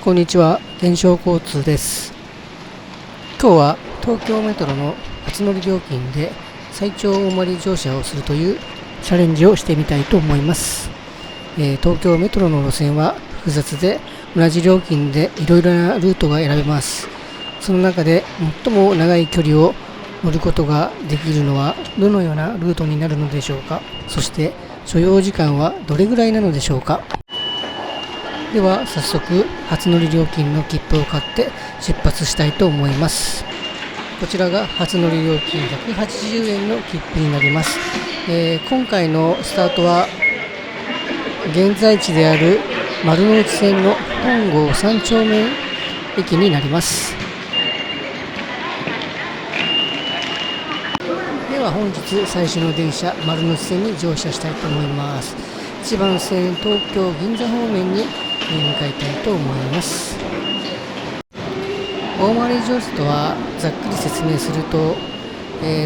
こんにちは、電商交通です。今日は東京メトロの初乗り料金で最長大回乗車をするというチャレンジをしてみたいと思います。東京メトロの路線は複雑で同じ料金でいろいろなルートが選べます。その中で最も長い距離を乗ることができるのはどのようなルートになるのでしょうか。そして所要時間はどれぐらいなのでしょうか。では早速初乗り料金の切符を買って出発したいと思います。こちらが初乗り料金180円の切符になります。今回のスタートは現在地である丸ノ内線の本郷三丁目駅になります。では本日最初の電車丸ノ内線に乗車したいと思います。1番線東京銀座方面に向かいたいと思います。大回り乗車とはざっくり説明すると、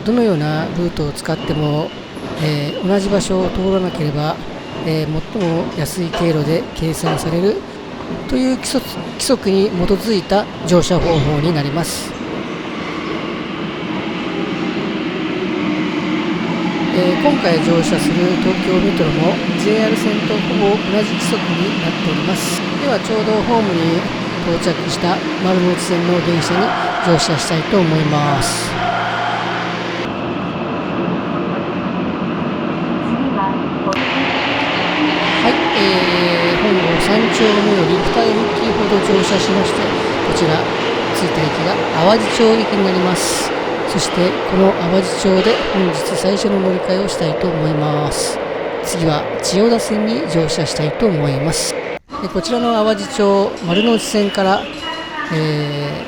どのようなルートを使っても、同じ場所を通らなければ、最も安い経路で計算されるという規則に基づいた乗車方法になります。今回乗車する東京メトロも JR 線とほぼ同じ規則になっております。ではちょうどホームに到着した丸ノ内線の電車に乗車したいと思います。はい、本郷三丁目より2駅ほど乗車しまして、こちら着いた駅が淡路町駅になります。そしてこの淡路町で本日最初の乗り換えをしたいと思います。次は千代田線に乗車したいと思います。こちらの淡路町丸ノ内線から、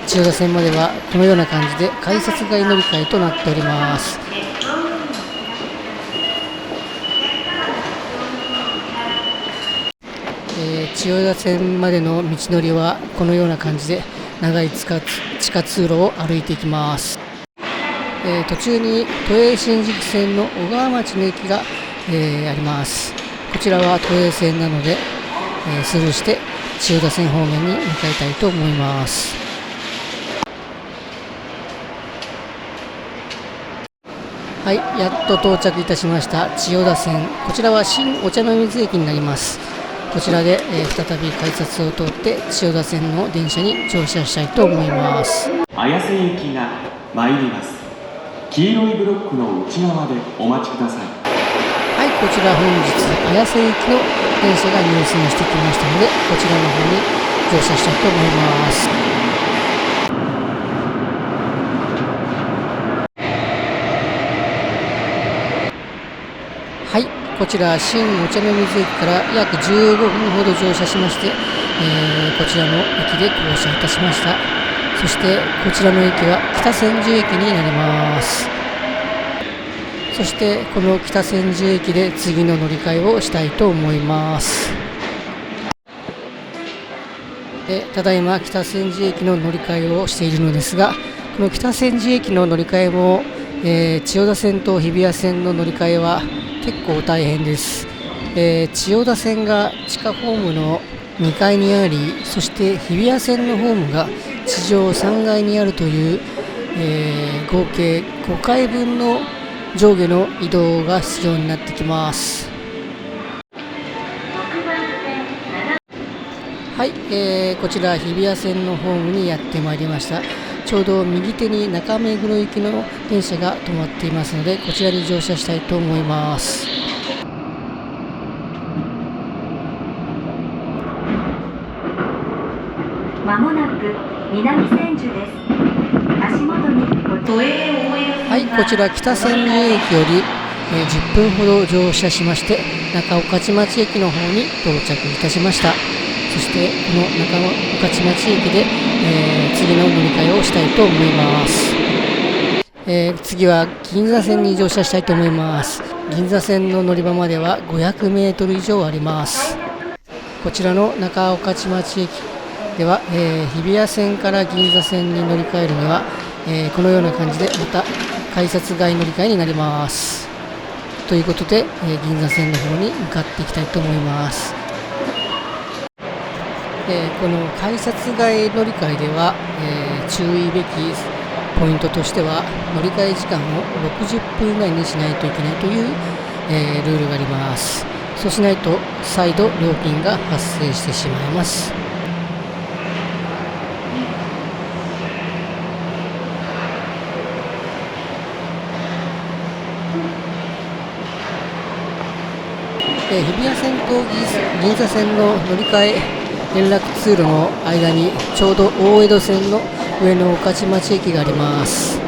千代田線まではこのような感じで改札外乗り換えとなっております。千代田線までの道のりはこのような感じで長い地下通路を歩いていきます。途中に都営新宿線の小川町の駅が、あります。こちらは都営線なので、スルーして千代田線方面に向かいたいと思います。はい、やっと到着いたしました千代田線。こちらは新御茶ノ水駅になります。こちらで、再び改札を通って千代田線の電車に乗車したいと思います。綾瀬行きが参ります。黄色いブロックの内側でお待ちください。はい、こちら本日綾瀬行きの電車が入線してきましたので、こちらの方に乗車したいと思います。はい、こちら新御茶ノ水駅から約15分ほど乗車しまして、こちらの駅で降車いたしました。そしてこちらの駅は北千住駅になります。そしてこの北千住駅で次の乗り換えをしたいと思います。ただいま北千住駅の乗り換えをしているのですが、この北千住駅の乗り換えも、千代田線と日比谷線の乗り換えは結構大変です。千代田線が地下ホームの2階にあり、そして日比谷線のホームが地上3階にあるという、合計5階分の上下の移動が必要になってきます。はい、こちら日比谷線のホームにやってまいりました。ちょうど右手に中目黒行きの電車が止まっていますので、こちらに乗車したいと思います。まもなく南千住です。足元に都営大江戸線が。はい、こちら北千住駅より、10分ほど乗車しまして中御徒町駅の方に到着いたしました。そしてこの中御徒町駅で、次の乗り換えをしたいと思います。次は銀座線に乗車したいと思います。銀座線の乗り場までは500メートル以上あります。こちらの中御徒町駅では、日比谷線から銀座線に乗り換えるには、このような感じでまた改札外乗り換えになります。ということで、銀座線の方に向かっていきたいと思います。この改札外乗り換えでは、注意べきポイントとしては乗り換え時間を60分以内にしないといけないという、ルールがあります。そうしないと再度料金が発生してしまいます。日比谷線と銀座線の乗り換え連絡通路の間にちょうど大江戸線の上野御徒町駅があります。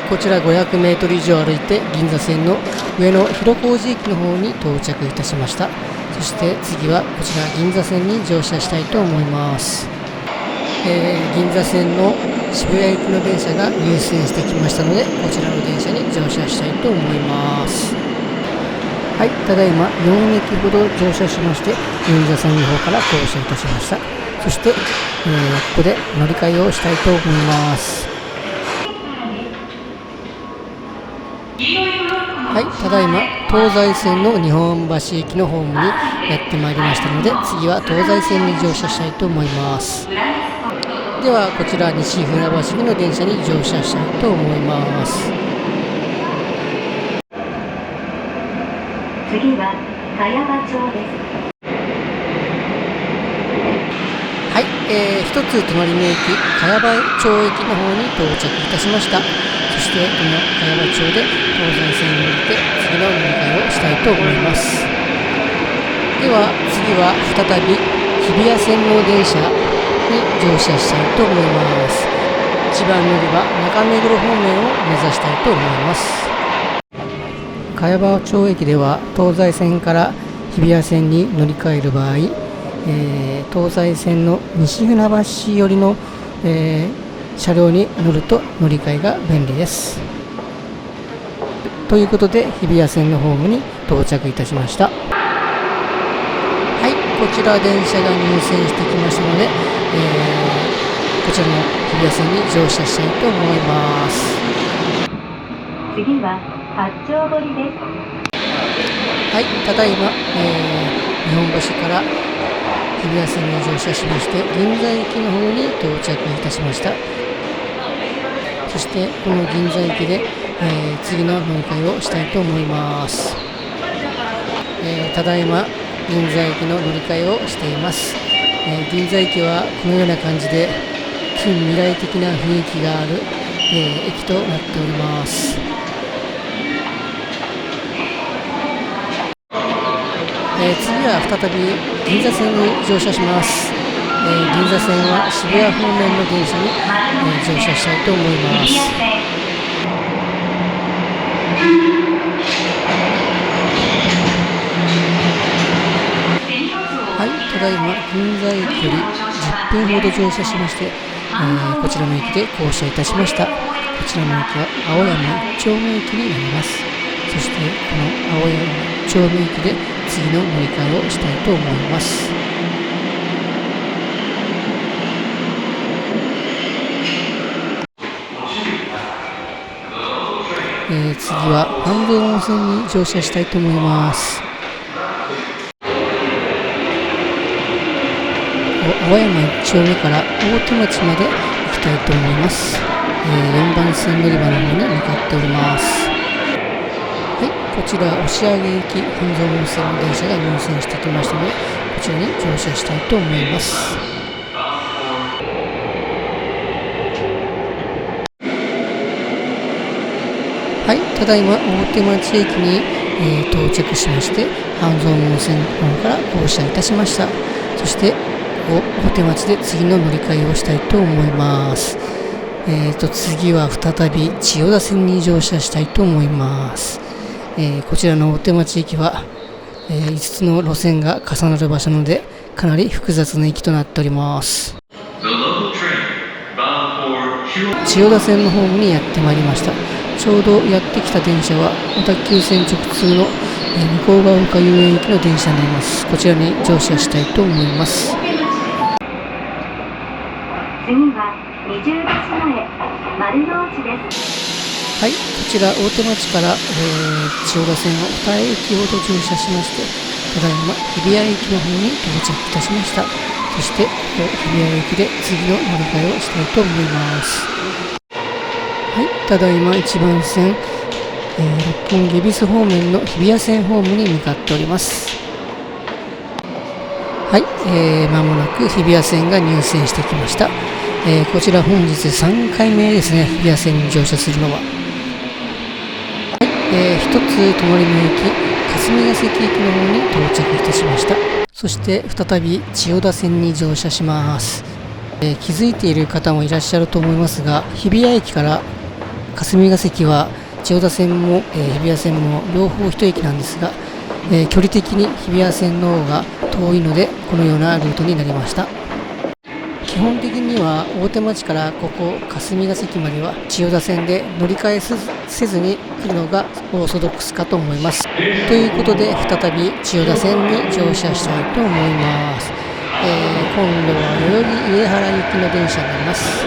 こちら500メートル以上歩いて銀座線の上野広小路駅の方に到着いたしました。そして次はこちら銀座線に乗車したいと思います。銀座線の渋谷行きの電車が入線してきましたので、こちらの電車に乗車したいと思います。はい、ただいま4駅ほど乗車しまして銀座線の方から降車いたしました。そして、ここで乗り換えをしたいと思います。はい、ただいま東西線の日本橋駅のホームにやってまいりましたので、次は東西線に乗車したいと思います。ではこちら西船橋行きの電車に乗車したいと思います。次は茅場町です。はい、一つ隣の駅茅場町駅の方に到着いたしました。そしてこの茅場町で東西線に乗って次の乗り換えをしたいと思います。では次は再び日比谷線の電車に乗車したいと思います。一番乗り場中目黒方面を目指したいと思います。茅場町駅では東西線から日比谷線に乗り換える場合、東西線の西船橋寄りの、車両に乗ると乗り換えが便利です。ということで日比谷線のホームに到着いたしました。はい、こちら電車が入線してきましたので、こちらの日比谷線に乗車したいと思います。次は八丁堀です。はい、ただいま、日本橋から日比谷線に乗車しまして銀座駅の方に到着いたしました。そしてこの銀座駅で、次の乗り換えをしたいと思います。ただいま銀座駅の乗り換えをしています。銀座駅はこのような感じで近未来的な雰囲気がある、駅となっております。次は再び銀座線に乗車します。銀座線は渋谷方面の電車に、乗車したいと思います。はい、ただいま銀座駅より10分ほど乗車しまして、こちらの駅で降車いたしました。こちらの駅は青山一丁目駅になります。そしてこの青山一丁目駅で次の乗り換えをしたいと思います。次は半蔵温泉に乗車したいと思います。青山一丁目から大手町まで行きたいと思います。4番線乗り場の方に向かっております。はい、こちら押上駅半蔵温泉の電車が入線してきましたので、こちらに乗車したいと思います。はい、ただいま大手町駅に、到着しまして半蔵温泉の方から降車いたしました。そして大手町で次の乗り換えをしたいと思います。次は再び千代田線に乗車したいと思います。こちらの大手町駅は、5つの路線が重なる場所なのでかなり複雑な駅となっております。千代田線のホームにやってまいりました。ちょうどやってきた電車は小田急線直通の向ヶ丘遊園駅の電車になります。こちらに乗車したいと思います。次は二重橋前丸の内です。はい、こちら大手町から、千代田線を2駅ほど乗車しましてただいま日比谷駅の方に到着いたしました。そして日比谷駅で次の乗り換えをしたいと思います。はい、ただいま1番線、六本木恵比寿方面の日比谷線ホームに向かっております。はい、間もなく日比谷線が入線してきました。こちら本日3回目ですね、日比谷線に乗車するのは。はい、一つ隣の駅、霞ヶ関駅の方に到着いたしました。そして再び千代田線に乗車します。気づいている方もいらっしゃると思いますが、日比谷駅から霞ヶ関は千代田線も、日比谷線も両方一駅なんですが、距離的に日比谷線の方が遠いのでこのようなルートになりました。基本的には大手町からここ霞ヶ関までは千代田線で乗り換えせずに来るのがオーソドックスかと思います。ということで再び千代田線に乗車したいと思います。今度は代々木上原行きの電車になります。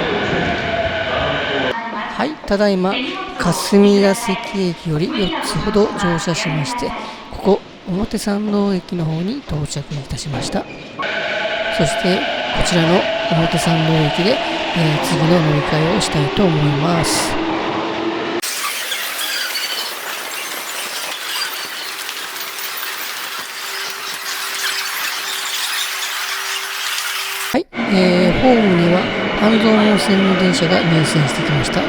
はい、ただいま霞ヶ関駅より4つほど乗車しまして、ここ表参道駅の方に到着いたしました。そしてこちらの表参道駅で、次の乗り換えをしたいと思います。はい、ホームには半蔵門線の電車が入線してきました。こ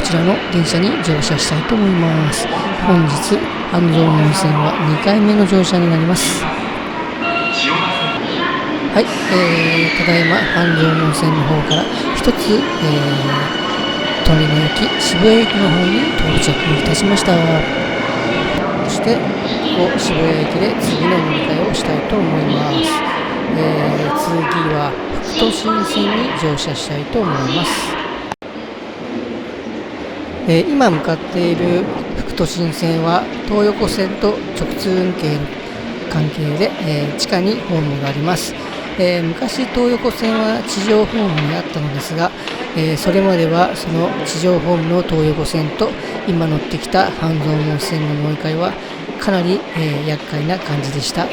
ちらの電車に乗車したいと思います。本日半蔵門線は2回目の乗車になります。はい、ただいま半蔵門線の方から一つ、隣の駅渋谷駅の方に到着いたしました。そしてここ渋谷駅で次の乗り換えをしたいと思います。次は副都心線に乗車したいと思います。今向かっている副都心線は東横線と直通運行の関係で、地下にホームがあります。昔東横線は地上ホームにあったのですが、それまではその地上ホームの東横線と今乗ってきた半蔵門線の乗り換えはかなり、厄介な感じでした。な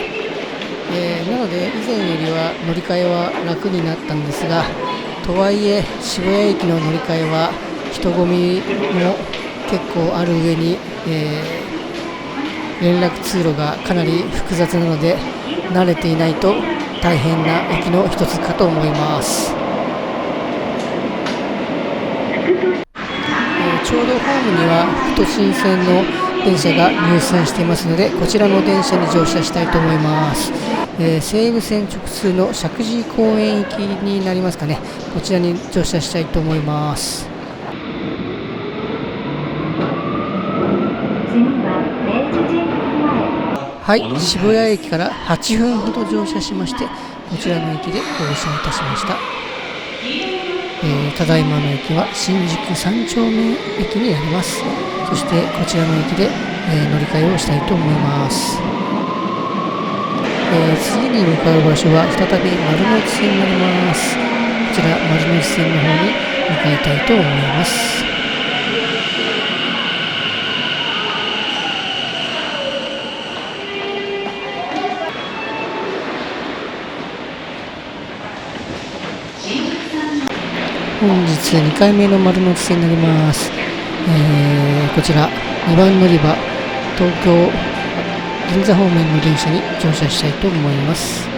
ので以前よりは乗り換えは楽になったんですが、とはいえ渋谷駅の乗り換えは人混みも結構ある上に、連絡通路がかなり複雑なので慣れていないと大変な駅の一つかと思います。ちょうどホームには副都心線の電車が入線していますので、こちらの電車に乗車したいと思います。西武線直通の石神井公園行きになりますかね。こちらに乗車したいと思います。はい、渋谷駅から8分ほど乗車しまして、こちらの駅で降車いたしました。ただいまの駅は新宿3丁目駅になります。そしてこちらの駅で、乗り換えをしたいと思います。次に向かう場所は再び丸ノ内線になります。こちら丸ノ内線の方に向かいたいと思います。本日2回目の丸ノ内線になります。こちら2番乗り場東京銀座方面の電車に乗車したいと思います。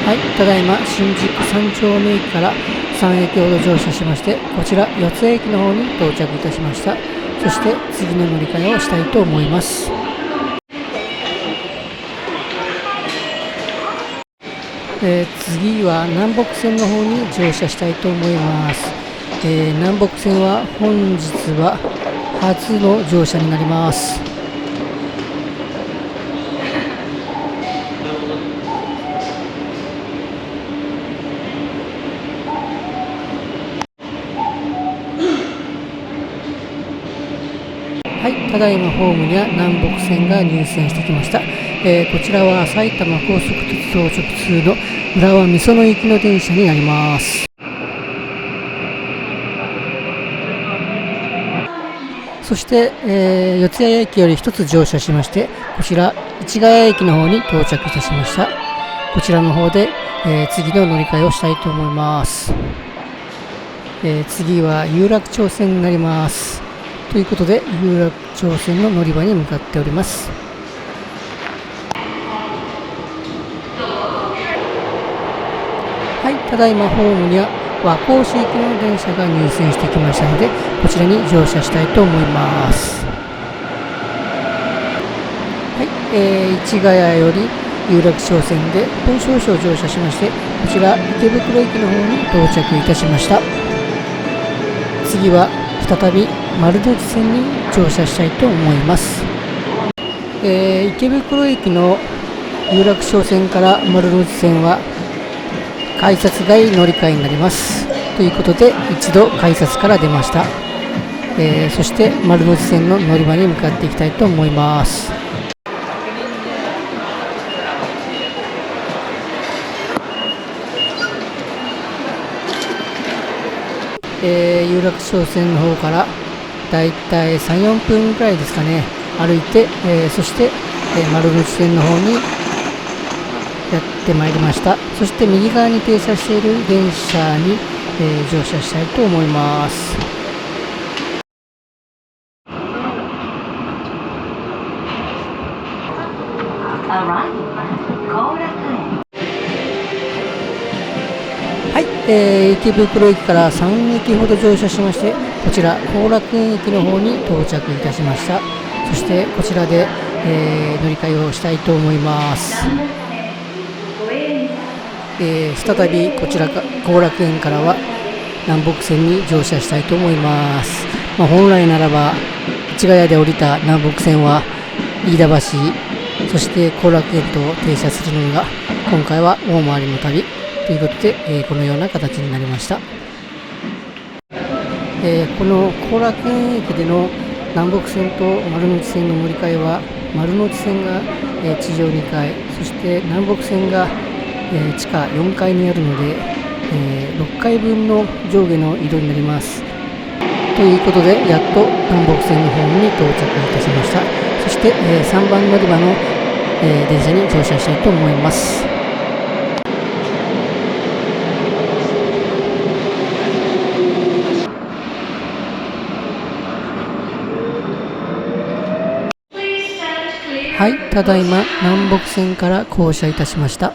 はい、ただいま新宿3丁目駅から3駅ほど乗車しまして、こちら四ツ谷駅の方に到着いたしました。そして次の乗り換えをしたいと思います。次は南北線の方に乗車したいと思います。南北線は本日は初の乗車になります。はい、ただいまホームには南北線が入線してきました。こちらは埼玉高速鉄道直通の浦和美園行きの電車になります。そして、四谷駅より一つ乗車しまして、こちら市ヶ谷駅の方に到着いたしました。こちらの方で、次の乗り換えをしたいと思います。次は有楽町線になります。ということで、有楽町線の乗り場に向かっております。はい、ただいまホームには和光市行きの電車が入線してきましたので、こちらに乗車したいと思います。はい、市ヶ谷より有楽町線で本庄市を乗車しまして、こちら池袋駅の方に到着いたしました。次は再び丸ノ内線に乗車したいと思います。池袋駅の有楽町線から丸ノ内線は改札外乗り換えになります。ということで一度改札から出ました。そして丸ノ内線の乗り場に向かっていきたいと思います。有楽町線の方からだいたい 3,4 分くらいですかね、歩いて、そして、丸ノ内線の方にやってまいりました。そして右側に停車している電車に、乗車したいと思います。はい、池袋駅から3駅ほど乗車しまして、こちら後楽園駅の方に到着いたしました。そしてこちらで、乗り換えをしたいと思います。再びこちら後楽園からは南北線に乗車したいと思います。本来ならば市ヶ谷で降りた南北線は飯田橋、そして後楽園と停車するのが今回は大回りの旅ということで、このような形になりました。この後楽園駅での南北線と丸ノ内線の乗り換えは、丸ノ内線が、地上2階、そして南北線が、地下4階にあるので、6階分の上下の移動になります。ということでやっと南北線のホームに到着いたしました。そして、3番乗り場の、電車に乗車したいと思います。はい、ただいま南北線から降車いたしました。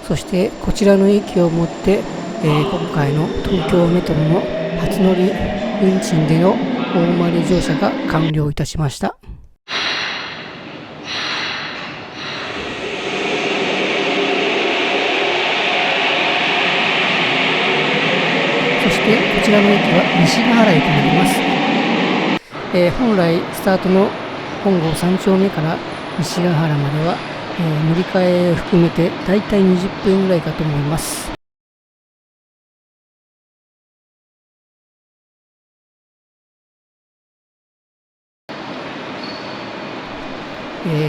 そしてこちらの駅をもって、今回の東京メトロの初乗り運賃での大回り乗車が完了いたしました。そしてこちらの駅は西ヶ原駅になります。本来スタートの本郷3丁目から西ヶ原までは、乗り換えを含めてだいたい20分ぐらいかと思います。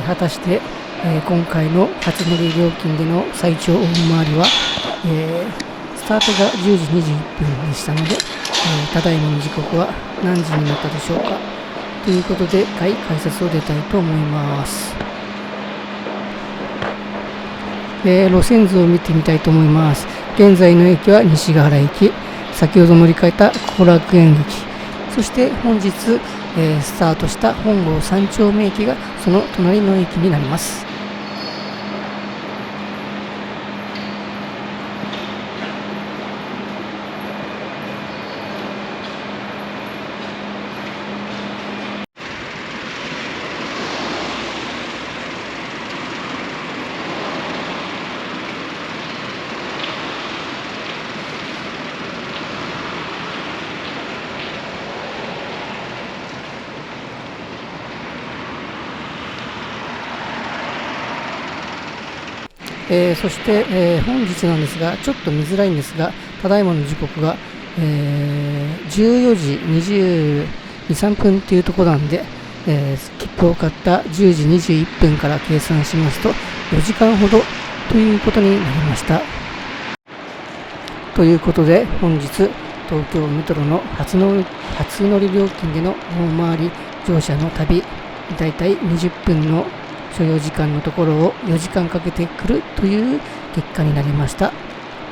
果たして、今回の初乗り料金での最長大回りは、スタートが10時21分でしたので、ただいまの時刻は何時になったでしょうか。ということで、改札を出たいと思います。路線図を見てみたいと思います。現在の駅は西ヶ原駅、先ほど乗り換えた後楽園駅、そして本日、スタートした本郷3丁目駅がその隣の駅になります。そして、本日なんですが、ちょっと見づらいんですが、ただいまの時刻が、14時22、3分というところなんで、切符を買った10時21分から計算しますと4時間ほどということになりました。ということで本日東京メトロの初乗り料金での大回り乗車の旅、だいたい20分の所要時間のところを4時間かけてくるという結果になりました。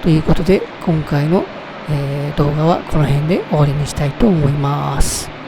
ということで今回の動画はこの辺で終わりにしたいと思います。